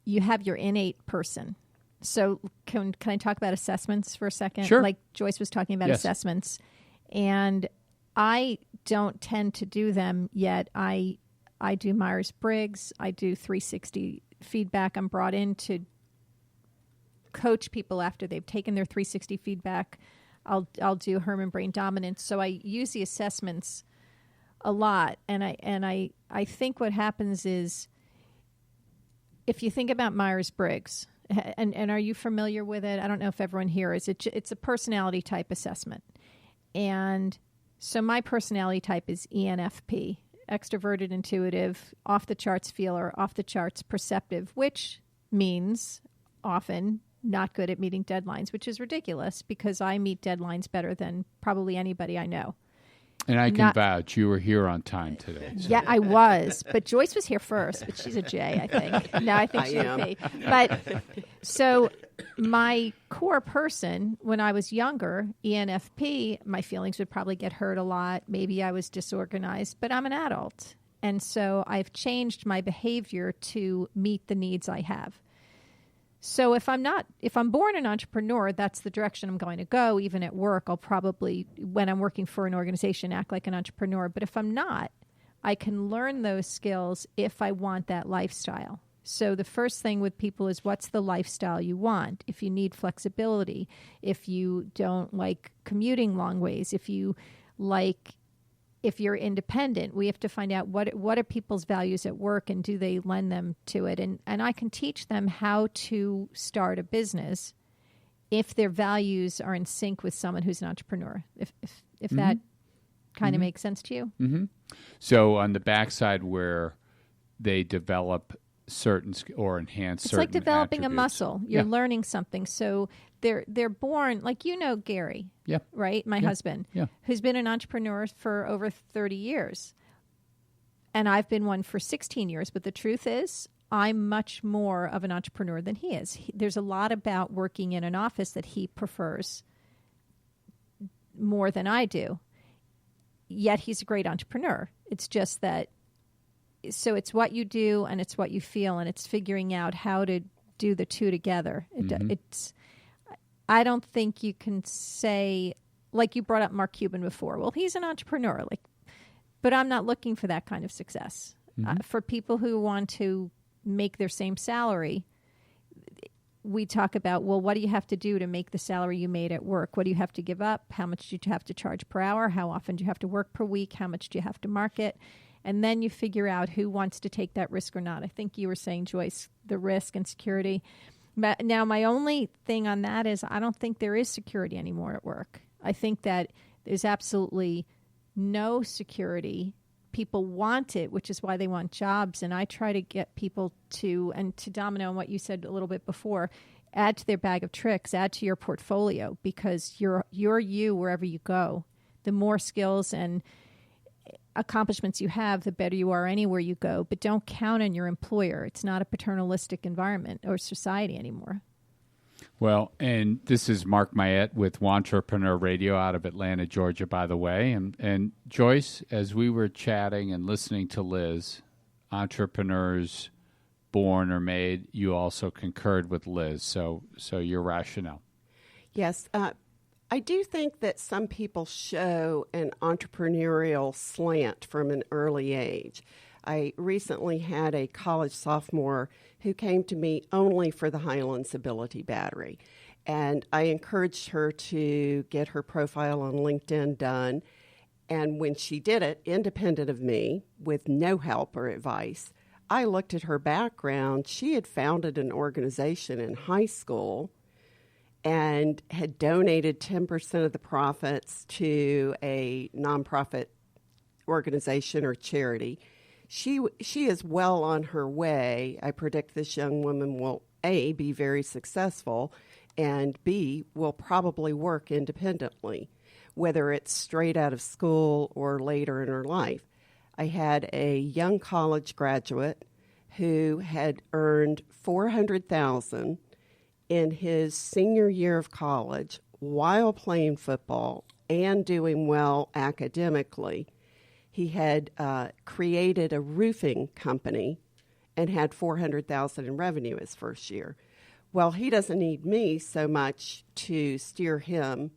you have your innate person. So can I talk about assessments for a second? Sure. Like Joyce was talking about assessments. And I don't tend to do them yet. I do Myers-Briggs. I do 360 feedback. I'm brought in to coach people after they've taken their 360 feedback. I'll do Herman Brain Dominance. So I use the assessments a lot. And I think what happens is, if you think about Myers-Briggs, and are you familiar with it? I don't know if everyone here is. It's a personality type assessment. And so my personality type is ENFP, extroverted, intuitive, off the charts feeler, off the charts perceptive, which means often not good at meeting deadlines, which is ridiculous because I meet deadlines better than probably anybody I know. And I can vouch, you were here on time today. So. Yeah, I was. But Joyce was here first, but she's a J, I think. No, I think she's a P. But so my core person, when I was younger, ENFP, my feelings would probably get hurt a lot. Maybe I was disorganized, but I'm an adult. And so I've changed my behavior to meet the needs I have. So if I'm born an entrepreneur, that's the direction I'm going to go. Even at work, I'll probably, when I'm working for an organization, act like an entrepreneur. But if I'm not, I can learn those skills if I want that lifestyle. So the first thing with people is, what's the lifestyle you want? If you need flexibility, if you don't like commuting long ways, if you're independent, we have to find out what are people's values at work and do they lend them to it. And I can teach them how to start a business if their values are in sync with someone who's an entrepreneur, if that kind of makes sense to you. Mm-hmm. So on the backside where they develop certain or enhance certain attributes. It's like developing attributes. A muscle. You're learning something. So they're born, like Gary, right? My husband, who's been an entrepreneur for over 30 years. And I've been one for 16 years. But the truth is, I'm much more of an entrepreneur than he is. There's a lot about working in an office that he prefers more than I do. Yet he's a great entrepreneur. It's just that, so it's what you do and it's what you feel, and it's figuring out how to do the two together. I don't think you can say, like you brought up Mark Cuban before, well, he's an entrepreneur, but I'm not looking for that kind of success. For people who want to make their same salary, we talk about, well, what do you have to do to make the salary you made at work? What do you have to give up? How much do you have to charge per hour? How often do you have to work per week? How much do you have to market? And then you figure out who wants to take that risk or not. I think you were saying, Joyce, the risk and security. But now my only thing on that is I don't think there is security anymore at work. I think that there's absolutely no security. People want it, which is why they want jobs. And I try to get people to Domino on what you said a little bit before, add to their bag of tricks, add to your portfolio, because you're you wherever you go. The more skills and accomplishments you have, the better you are anywhere you go. But don't count on your employer. It's not a paternalistic environment or society anymore. Well, and this is mark-myette with wantrepreneur-radio out of Atlanta, Georgia, by the way. And Joyce, as we were chatting and listening to Liz, entrepreneurs born or made, you also concurred with Liz. So your rationale. Yes. I do think that some people show an entrepreneurial slant from an early age. I recently had a college sophomore who came to me only for the Highlands Ability Battery. And I encouraged her to get her profile on LinkedIn done. And when she did it, independent of me, with no help or advice, I looked at her background. She had founded an organization in high school and had donated 10% of the profits to a nonprofit organization or charity. She is well on her way. I predict this young woman will, A, be very successful, and B, will probably work independently, whether it's straight out of school or later in her life. I had a young college graduate who had earned $400,000 in his senior year of college while playing football and doing well academically. He had created a roofing company and had $400,000 in revenue his first year. Well, he doesn't need me so much to steer him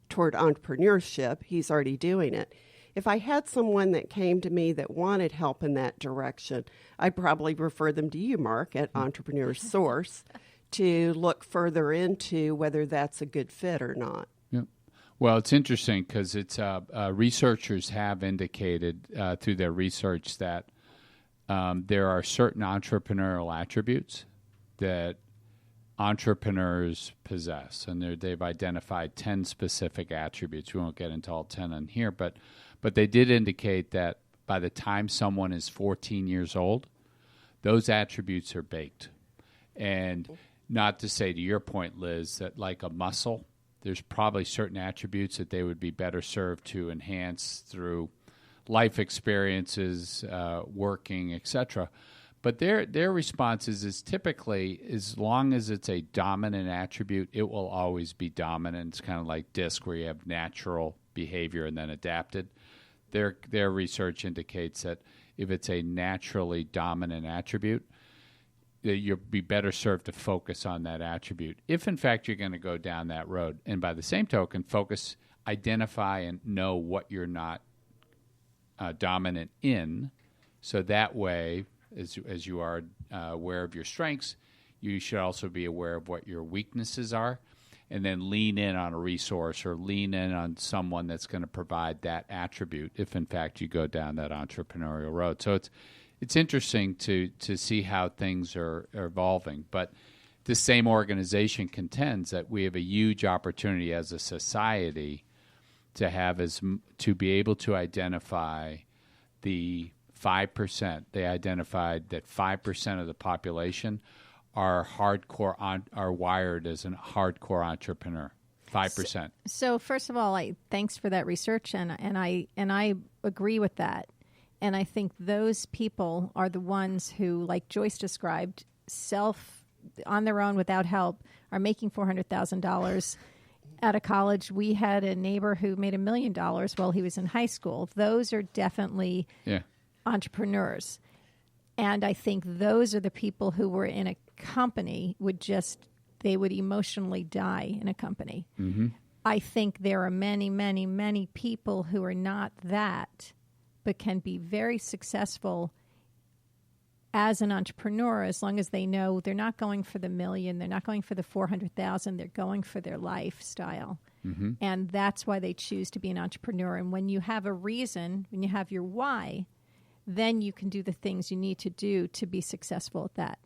toward entrepreneurship. He's already doing it. If I had someone that came to me that wanted help in that direction, I'd probably refer them to you, Mark, at Entrepreneur Source to look further into whether that's a good fit or not. Yep. Well, it's interesting because it's researchers have indicated through their research that there are certain entrepreneurial attributes that entrepreneurs possess, and they've identified 10 specific attributes. We won't get into all 10 on here, but they did indicate that by the time someone is 14 years old, those attributes are baked. And not to say, to your point, Liz, that like a muscle, there's probably certain attributes that they would be better served to enhance through life experiences, working, etc. But their response is typically, as long as it's a dominant attribute, it will always be dominant. It's kind of like DISC, where you have natural behavior and then adapted. Their research indicates that if it's a naturally dominant attribute, that you'll be better served to focus on that attribute. If, in fact, you're going to go down that road. And by the same token, identify and know what you're not dominant in, so that way, as you are aware of your strengths, you should also be aware of what your weaknesses are, and then lean in on a resource or lean in on someone that's going to provide that attribute if, in fact, you go down that entrepreneurial road. So it's interesting to see how things are evolving. But this same organization contends that we have a huge opportunity as a society to be able to identify the 5%. They identified that 5% of the population are wired as a hardcore entrepreneur. 5%. So first of all, thanks for that research, and I agree with that. And I think those people are the ones who, like Joyce described, on their own without help, are making $400,000 out of college. We had a neighbor who made $1 million while he was in high school. Those are definitely entrepreneurs. And I think those are the people who were in a company they would emotionally die in a company. Mm-hmm. I think there are many, many, many people who are not that, but can be very successful as an entrepreneur as long as they know they're not going for the $1 million, they're not going for the $400,000, they're going for their lifestyle. Mm-hmm. And that's why they choose to be an entrepreneur. And when you have a reason, when you have your why, then you can do the things you need to do to be successful at that.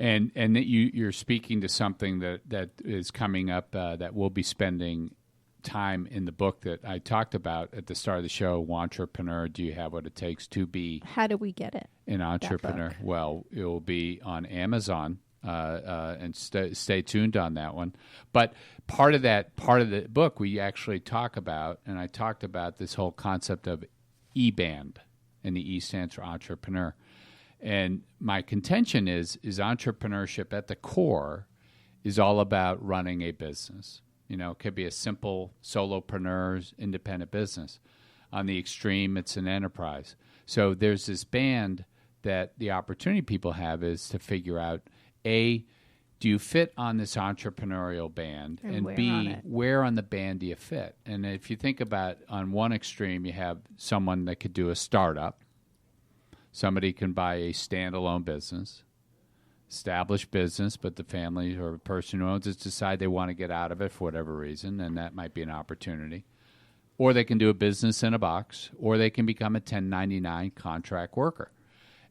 And you're speaking to something that is coming up that we'll be spending time in the book that I talked about at the start of the show. Wantrepreneur, do you have what it takes to be? How do we get it? An entrepreneur. Well, it will be on Amazon, and stay tuned on that one. But part of the book we actually talk about, and I talked about this whole concept of E-band, and the E stands for entrepreneur. And my contention is entrepreneurship at the core is all about running a business. It could be a simple solopreneur's independent business. On the extreme, it's an enterprise. So there's this band that the opportunity people have is to figure out, A, do you fit on this entrepreneurial band? And B, where on the band do you fit? And if you think about, on one extreme, you have someone that could do a startup. Somebody can buy a standalone business, established business, but the family or the person who owns it decide they want to get out of it for whatever reason, and that might be an opportunity. Or they can do a business in a box, or they can become a 1099 contract worker.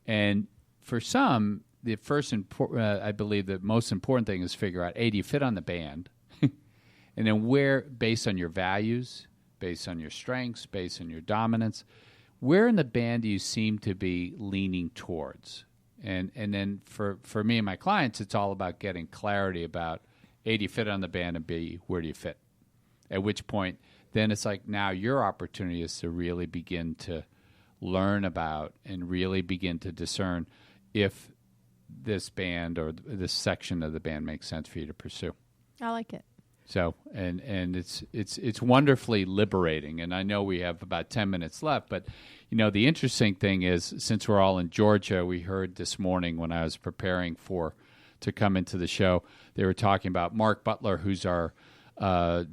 And for some, the first, I believe the most important thing is figure out, A, do you fit on the band? And then where, based on your values, based on your strengths, based on your dominance, where in the band do you seem to be leaning towards? And then for me and my clients, it's all about getting clarity about, A, do you fit on the band, and B, where do you fit? At which point, then it's like now your opportunity is to really begin to learn about and really begin to discern if this band or this section of the band makes sense for you to pursue. I like it. So, and it's wonderfully liberating. And I know we have about 10 minutes left, but, the interesting thing is, since we're all in Georgia, we heard this morning when I was preparing to come into the show, they were talking about Mark Butler, who's our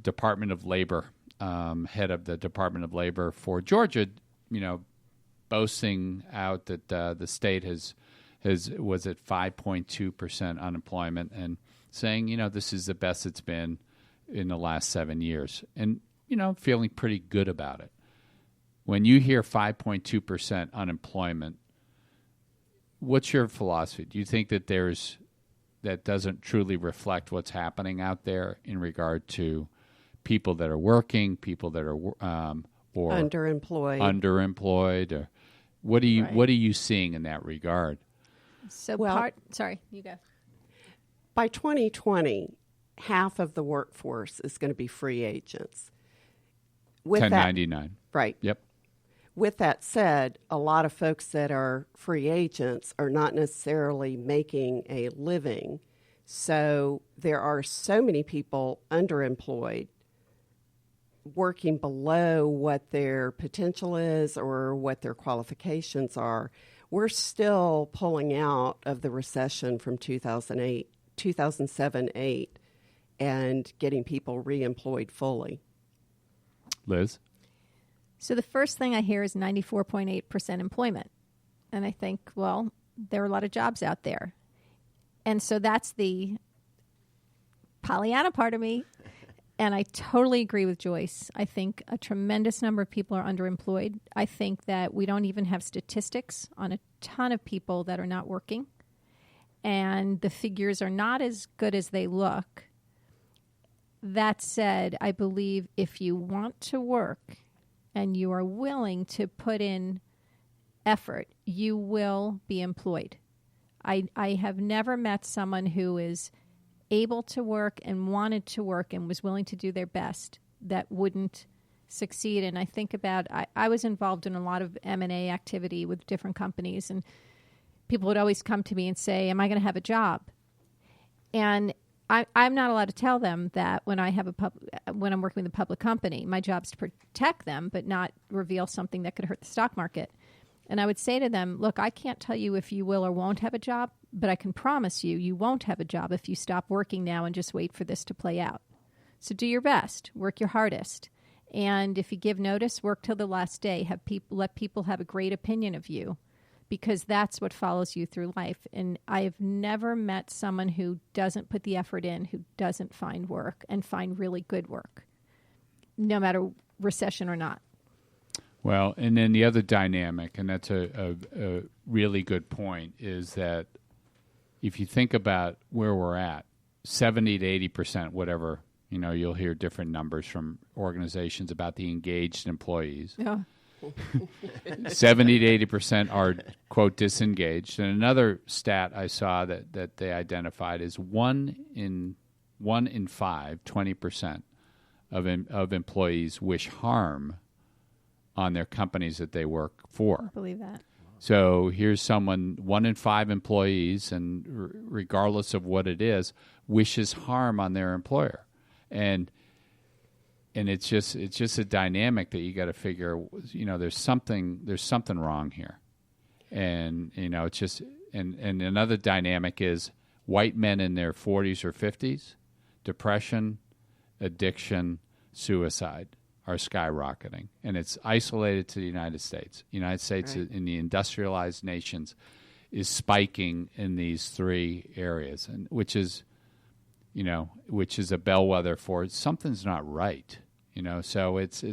Department of Labor, head of the Department of Labor for Georgia, boasting out that the state was at 5.2% unemployment and saying, this is the best it's been in the last 7 years, and feeling pretty good about it. When you hear 5.2% unemployment, what's your philosophy? Do you think that that doesn't truly reflect what's happening out there in regard to people that are working, people that are or underemployed, or what are you seeing in that regard? So sorry, you go. By 2020, half of the workforce is going to be free agents. 1099. Right. Yep. With that said, a lot of folks that are free agents are not necessarily making a living. So there are so many people underemployed, working below what their potential is or what their qualifications are. We're still pulling out of the recession from 2007-8, and getting people reemployed fully. Liz? So the first thing I hear is 94.8% employment. And I think, well, there are a lot of jobs out there. And so that's the Pollyanna part of me. And I totally agree with Joyce. I think a tremendous number of people are underemployed. I think that we don't even have statistics on a ton of people that are not working. And the figures are not as good as they look. That said, I believe if you want to work and you are willing to put in effort, you will be employed. I have never met someone who is able to work and wanted to work and was willing to do their best that wouldn't succeed. And I think about, I was involved in a lot of M&A activity with different companies, and people would always come to me and say, am I going to have a job? And I'm not allowed to tell them that when when I'm working with a public company. My job is to protect them, but not reveal something that could hurt the stock market. And I would say to them, look, I can't tell you if you will or won't have a job, but I can promise you won't have a job if you stop working now and just wait for this to play out. So do your best, work your hardest. And if you give notice, work till the last day. Let people have a great opinion of you, because that's what follows you through life. And I have never met someone who doesn't put the effort in, who doesn't find work and find really good work, no matter recession or not. Well, and then the other dynamic, and that's a really good point, is that if you think about where we're at, 70 to 80%, whatever, you'll hear different numbers from organizations about the engaged employees. Yeah. 70 to 80% are, quote, disengaged. And another stat I saw that they identified is one in 5, 20% of employees wish harm on their companies that they work for. I believe that. So here's someone, 1 in 5 employees, and regardless of what it is, wishes harm on their employer. And it's just a dynamic that you got to figure, there's something wrong here. And, it's just, and another dynamic is white men in their 40s or 50s, depression, addiction, suicide are skyrocketing. And it's isolated to the United States. United States right. In the industrialized nations is spiking in these 3 areas, and which is a bellwether for something's not right. So it's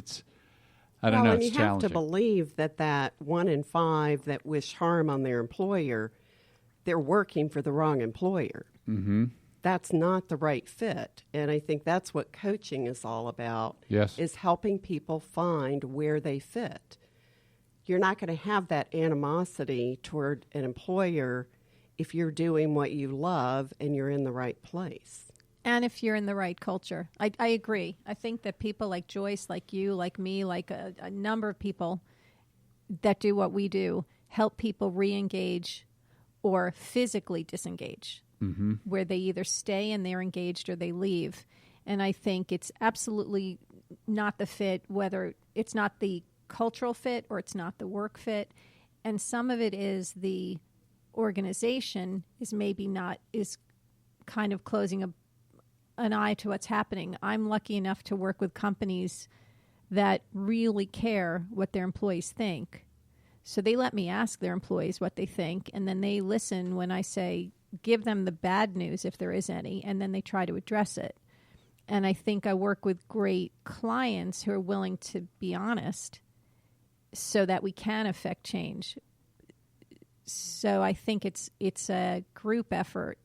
I don't know. And it's you challenging. have to believe that 1 in 5 that wish harm on their employer they're working for the wrong employer. Mm-hmm. That's not the right fit. And I think that's what coaching is all about, Yes. is helping people find where they fit. You're not going to have that animosity toward an employer if you're doing what you love and you're in the right place. And if you're in the right culture. I agree. I think that people like Joyce, like you, like me, like a number of people that do what we do, help people re-engage or physically disengage, where they either stay and they're engaged or they leave. And I think it's absolutely not the fit, whether it's not the cultural fit or it's not the work fit. And some of it is the organization is kind of closing an eye to what's happening. I'm lucky enough to work with companies that really care what their employees think. So they let me ask their employees what they think, and then they listen when I say, give them the bad news if there is any, and then they try to address it. And I think I work with great clients who are willing to be honest so that we can affect change. So I think it's a group effort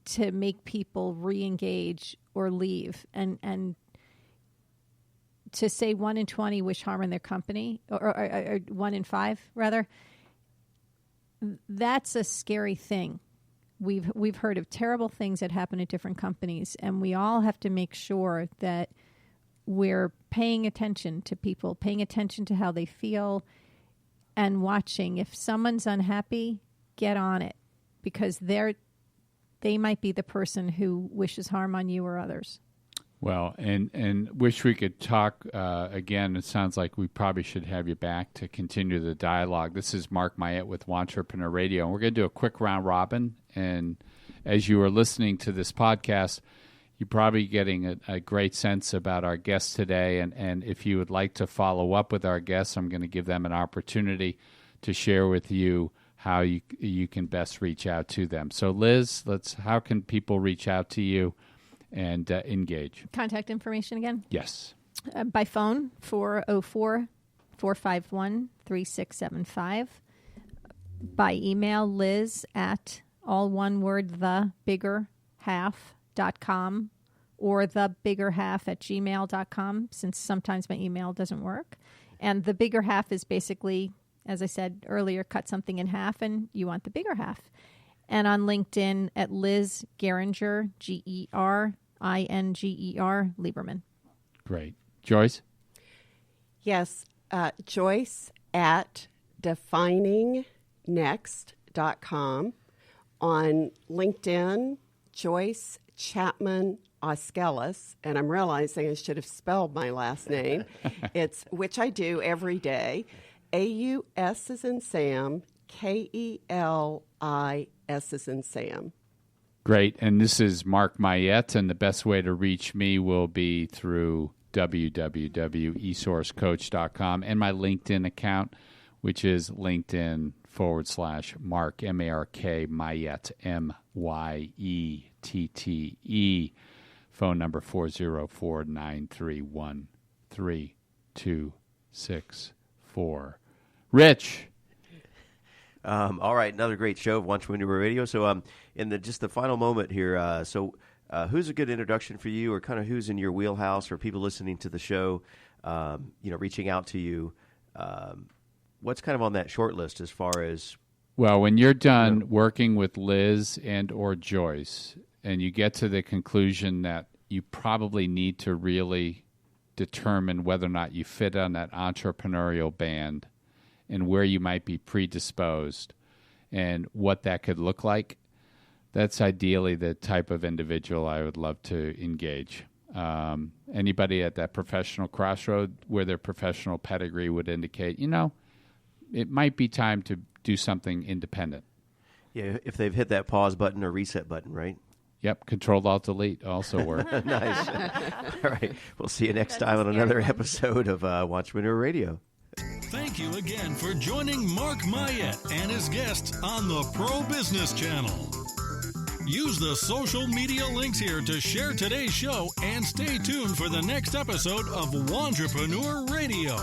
to make people re-engage or leave, and to say 1 in 20 wish harm in their company, or 1 in 5 rather. That's a scary thing. We've heard of terrible things that happen at different companies, and we all have to make sure that we're paying attention to people, paying attention to how they feel, and watching. If someone's unhappy, get on it, because they might be the person who wishes harm on you or others. Well, and wish we could talk again. It sounds like we probably should have you back to continue the dialogue. This is mark-myette with Wantrepreneur Radio, and we're going to do a quick round robin. And as you are listening to this podcast, you're probably getting a great sense about our guests today. And if you would like to follow up with our guests, I'm going to give them an opportunity to share with you how you can best reach out to them. So, Liz, how can people reach out to you and engage? Contact information again? Yes. By phone, 404-451-3675. By email, Liz at, all one word, thebiggerhalf.com, or thebiggerhalf@gmail.com, since sometimes my email doesn't work. And the bigger half is basically, as I said earlier, cut something in half and you want the bigger half. And on LinkedIn at Liz Geringer, Geringer, Lieberman. Great. Joyce? Yes, Joyce at DefiningNEXT.com. On LinkedIn, Joyce Chapman Auskelis, and I'm realizing I should have spelled my last name. Which I do every day. AUS as in Sam, KELIS as in Sam. Great. And this is mark-myette, and the best way to reach me will be through www.esourcecoach.com and my LinkedIn account, which is LinkedIn/Mark, MARK, Myette, MYETTE. Phone number 404-931-3264. Rich. All right, another great show of Wantrepreneur Radio. So, in the final moment here, who's a good introduction for you, or kind of who's in your wheelhouse, or people listening to the show, reaching out to you? What's kind of on that short list as far as? Well, when you're done working with Liz and or Joyce, and you get to the conclusion that you probably need to really determine whether or not you fit on that entrepreneurial band, and where you might be predisposed and what that could look like, that's ideally the type of individual I would love to engage. Anybody at that professional crossroad where their professional pedigree would indicate, it might be time to do something independent. Yeah, if they've hit that pause button or reset button, right? Yep, Control-Alt-Delete also work. Nice. All right, we'll see you next time on another episode of Wantrepreneur Radio. Thank you again for joining mark-myette and his guests on the Pro Business Channel. Use the social media links here to share today's show and stay tuned for the next episode of Wantrepreneur Radio.